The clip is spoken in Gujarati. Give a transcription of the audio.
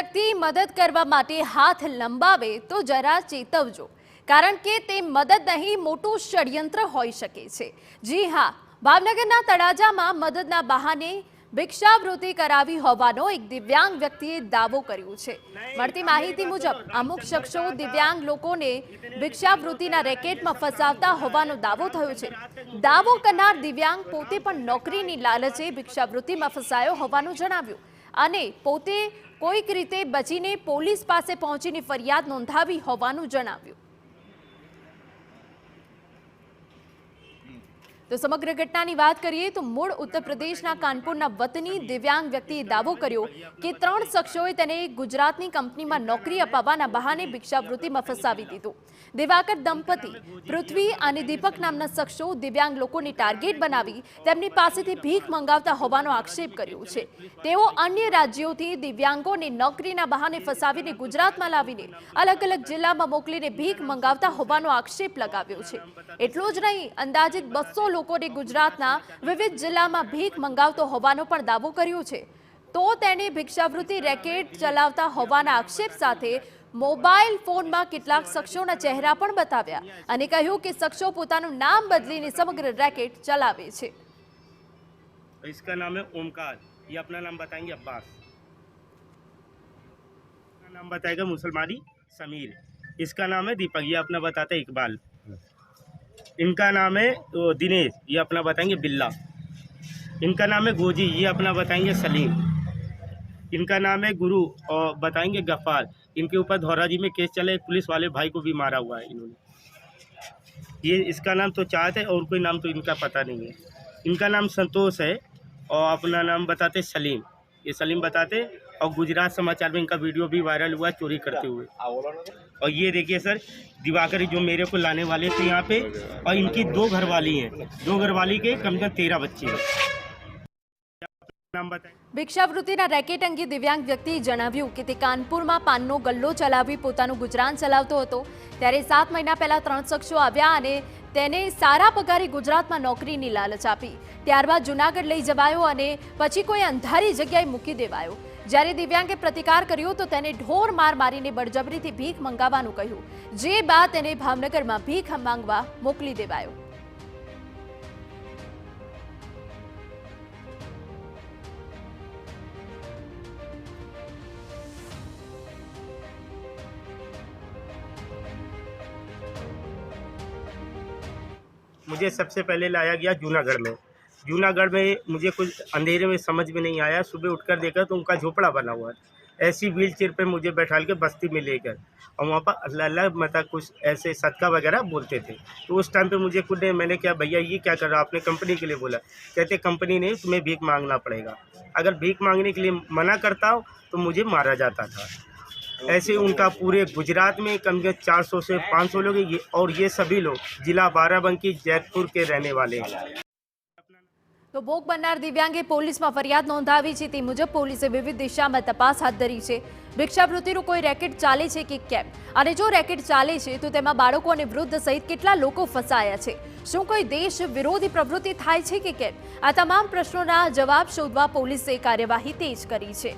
વ્યક્તિ મદદ કરવા માટે હાથ લંબાવે તો જરા ચેતવજો, કારણ કે તે મદદ નહીં મોટું ષડયંત્ર હોઈ શકે છે। જી હા, ભાવનગરના તળાજામાં મદદના બહાને ભિક્ષાવૃત્તિ કરાવી હોવાનો એક દિવ્યાંગ વ્યક્તિએ દાવો કર્યો છે। મળતી માહિતી મુજબ અમુક શખ્સો દિવ્યાંગ લોકોને ભિક્ષાવૃત્તિના રેકેટમાં ફસાવતા હોવાનો દાવો થયો છે। દાવો કરનાર દિવ્યાંગ પોતે પણ નોકરીની લાલચે ભિક્ષાવૃત્તિમાં ફસાયો હોવાનું જણાવ્યું અને પોતે કોઈક રીતે બચીને પોલીસ પાસે પહોંચીને ફરિયાદ નોંધાવી હોવાનું જણાવ્યું। તો સમગ્ર ઘટનાની વાત કરીએ તો મૂળ ઉત્તર પ્રદેશના કાનપુરના વતની દિવ્યાંગ વ્યક્તિએ દાવો કર્યો કે 3 શખ્સોએ તેને ગુજરાતની કંપનીમાં નોકરી અપાવવાના બહાને ભિક્ષાવૃત્તિમાં ફસાવી દીધો। દિવાકર દંપતી પૃથ્વી અને દીપક નામના શખ્સો દિવ્યાંગ લોકોને ટાર્ગેટ બનાવી તેમની પાસેથી ભીખ મંગાવતા હોવાનો આક્ષેપ કર્યો છે। તેઓ અન્ય રાજ્યોથી દિવ્યાંગોને નોકરીના બહાને ફસાવીને ગુજરાતમાં લાવીને અલગ અલગ જિલ્લામાં મોકલીને ભીખ મંગાવતા હોવાનો આક્ષેપ લગાવ્યો છે। એટલું જ નહીં, અંદાજિત 200 લોકોને ગુજરાતના વિવિધ જિલ્લામાં ભીખ મંગાવતો હોવાનો પણ દાવો કર્યો છે। તો તેણે ભિક્ષાવૃત્તિ રેકેટ ચલાવતા હોવાના આક્ષેપ સાથે મોબાઈલ ફોનમાં કેટલાક શખ્સોના ચહેરા પણ બતાવ્યા અને કહ્યું કે શખ્સો પોતાનું નામ બદલીને સમગ્ર રેકેટ ચલાવે છે। इसका नाम है ओमकार, ये अपना नाम बताएंगे अब्बास, नाम बताएगा मुसलमानी समीर, इसका नाम है दीपक, ये अपना बताते हैं इकबाल, इनका नाम है दिनेश, ये अपना बताएंगे बिल्ला, इनका नाम है गोजी, ये अपना बताएंगे सलीम, इनका नाम है गुरु और बताएंगे गफ्फार। इनके ऊपर धौराजी में केस चला, एक पुलिस वाले भाई को भी मारा हुआ है इन्होंने। ये इसका नाम तो चाहत है और कोई नाम तो इनका पता नहीं है। इनका नाम संतोष है और अपना नाम बताते सलीम, ये सलीम बताते। और गुजरात समाचार में इनका वीडियो भी वायरल हुआ चोरी करते हुए। और ये देखिए सर, दिवाकर जो मेरे को लाने वाले थे यहाँ पे, और इनकी 2 घरवाली हैं, 2 घरवाली के कम से कम 13 बच्चे हैं। ભિક્ષાવૃત્તિના રેકેટ અંગે દિવ્યાંગ વ્યક્તિએ જણાવ્યું કે તે કાનપુરમાં પાનનો ગલ્લો ચલાવી પોતાનું ગુજરાન ચલાવતો હતો, ત્યારે 7 મહિના પહેલા 3 શખ્સો આવ્યા અને તેને સારા પગારે ગુજરાતમાં નોકરીની લાલચ આપી। ત્યારબાદ જૂનાગઢ લઈ જવાયો અને પછી કોઈ અંધારી જગ્યાએ મૂકી દેવાયો। જ્યારે દિવ્યાંગે પ્રતિકાર કર્યો તો તેને ઢોર માર મારીને બળજબરીથી ભીખ મંગાવવાનું કહ્યું, જે બાદ તેને ભાવનગરમાં ભીખ માંગવા મોકલી દેવાયો। मुझे सबसे पहले लाया गया जूनागढ़ में। जूनागढ़ में मुझे कुछ अंधेरे में समझ में नहीं आया, सुबह उठकर देखा तो उनका झोपड़ा बना हुआ है। ऐसी व्हील चेयर पे मुझे बैठा के बस्ती में लेकर, और वहाँ पर अल्लाह मतलब कुछ ऐसे सदका वगैरह बोलते थे। तो उस टाइम पे मुझे खुद ने, मैंने क्या भैया ये क्या कर रहा, आपने कंपनी के लिए बोला। कहते कंपनी नहीं, तुम्हें भीख मांगना पड़ेगा। अगर भीख मांगने के लिए मना करता हो तो मुझे मारा जाता था। ऐसे उनका पूरे गुजरात में कम से कम 400 से 500 लोग हैं, और ये सभी लोग जिला बाराबंकी जैतपुर के रहने वाले हैं। તો ભોગ બનનાર દિવ્યાંગે પોલીસમાં ફરિયાદ નોંધાવી છે। તે મુજબ પોલીસે વિવિધ દિશામાં તપાસ હાથ ધરી છે। ભિક્ષાવૃત્તિનું કોઈ રેકેટ ચાલે છે કે કેમ, અને જો રેકેટ ચાલે છે તો તેમાં બાળકો અને વૃદ્ધ સહિત કેટલા લોકો ફસાયા છે, શું કોઈ દેશ વિરોધી પ્રવૃત્તિ થાય છે કે કેમ, આ તમામ પ્રશ્નોના જવાબ શોધવા પોલીસે કાર્યવાહી તેજ કરી છે।